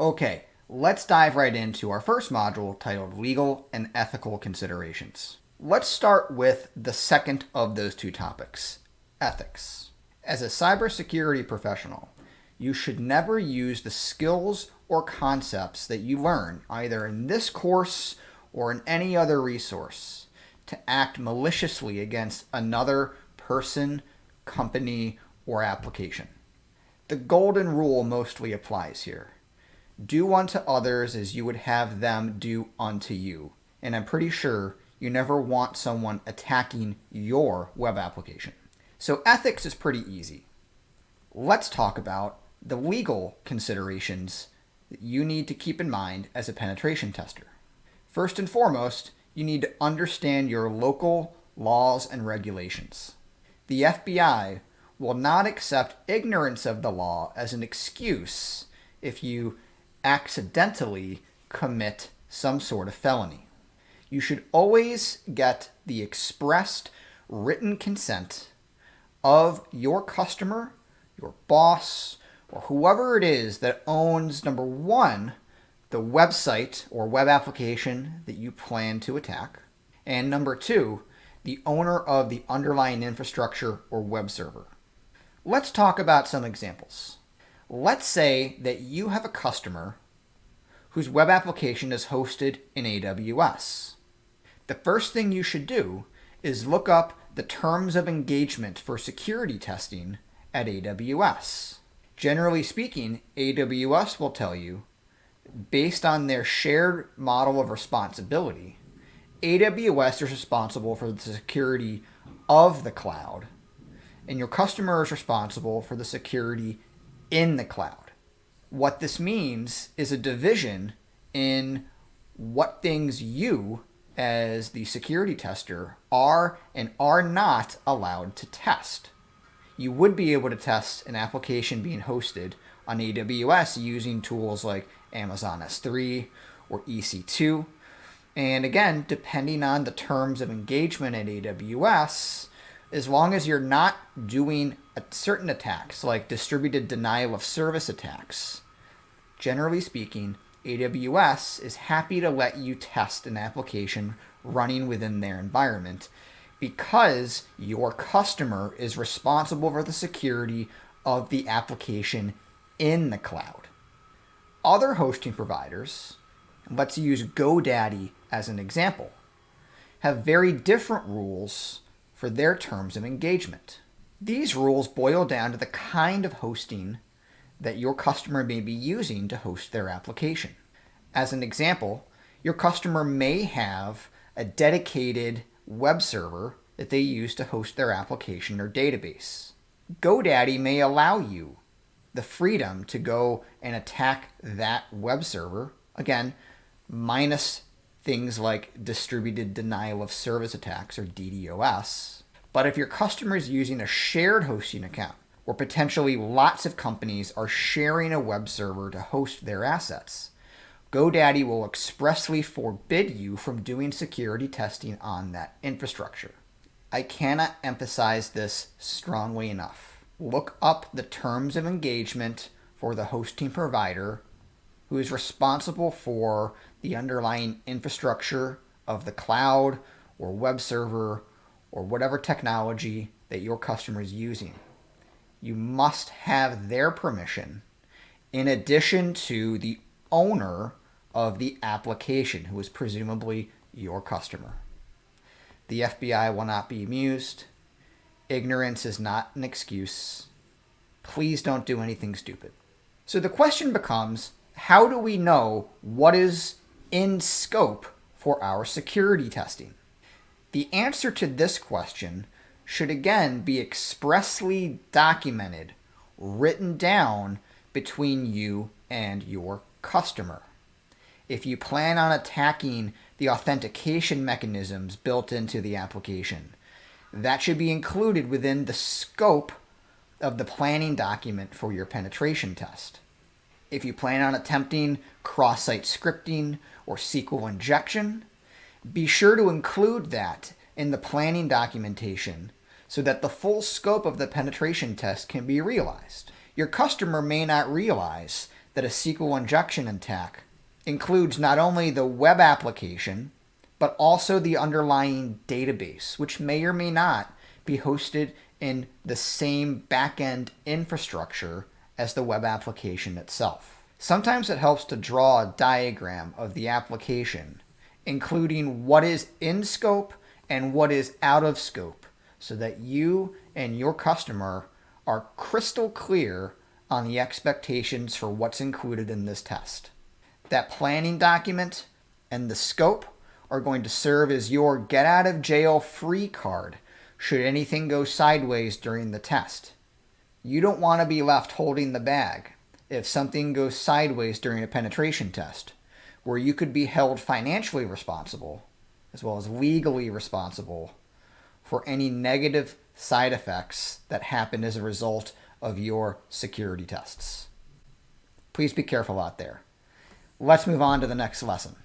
Okay, let's dive right into our first module titled Legal and Ethical Considerations. Let's start with the second of those two topics, ethics. As a cybersecurity professional, you should never use the skills or concepts that you learn either in this course or in any other resource to act maliciously against another person, company, or application. The golden rule mostly applies here. Do unto others as you would have them do unto you. And I'm pretty sure you never want someone attacking your web application. So ethics is pretty easy. Let's talk about the legal considerations that you need to keep in mind as a penetration tester. First and foremost, you need to understand your local laws and regulations. The FBI will not accept ignorance of the law as an excuse if you accidentally commit some sort of felony. You should always get the expressed written consent of your customer, your boss, or whoever it is that owns, number one, the website or web application that you plan to attack, and number two, the owner of the underlying infrastructure or web server. Let's talk about some examples. Let's say that you have a customer whose web application is hosted in AWS. The first thing you should do is look up the terms of engagement for security testing at AWS. Generally speaking, AWS will tell you, based on their shared model of responsibility, AWS is responsible for the security of the cloud, and your customer is responsible for the security in the cloud. What this means is a division in what things you, as the security tester, are and are not allowed to test. You would be able to test an application being hosted on AWS using tools like Amazon S3 or EC2. And again, depending on the terms of engagement at AWS, as long as you're not doing certain attacks like distributed denial of service attacks, generally speaking, AWS is happy to let you test an application running within their environment because your customer is responsible for the security of the application in the cloud. Other hosting providers, let's use GoDaddy as an example, have very different rules for their terms of engagement. These rules boil down to the kind of hosting that your customer may be using to host their application. As an example, your customer may have a dedicated web server that they use to host their application or database. GoDaddy may allow you the freedom to go and attack that web server, again, minus things like distributed denial of service attacks or DDoS. But if your customer is using a shared hosting account, where potentially lots of companies are sharing a web server to host their assets, GoDaddy will expressly forbid you from doing security testing on that infrastructure. I cannot emphasize this strongly enough. Look up the terms of engagement for the hosting provider who is responsible for the underlying infrastructure of the cloud or web server or whatever technology that your customer is using. You must have their permission in addition to the owner of the application, who is presumably your customer. The FBI will not be amused. Ignorance is not an excuse. Please don't do anything stupid. So the question becomes, how do we know what is in scope for our security testing? The answer to this question should again be expressly documented, written down between you and your customer. If you plan on attacking the authentication mechanisms built into the application, that should be included within the scope of the planning document for your penetration test. If you plan on attempting cross-site scripting or SQL injection, be sure to include that in the planning documentation so that the full scope of the penetration test can be realized. Your customer may not realize that a SQL injection attack includes not only the web application, but also the underlying database, which may or may not be hosted in the same backend infrastructure as the web application itself. Sometimes it helps to draw a diagram of the application, including what is in scope and what is out of scope, so that you and your customer are crystal clear on the expectations for what's included in this test. That planning document and the scope are going to serve as your get out of jail free card should anything go sideways during the test. You don't want to be left holding the bag if something goes sideways during a penetration test, where you could be held financially responsible as well as legally responsible for any negative side effects that happen as a result of your security tests. Please be careful out there. Let's move on to the next lesson.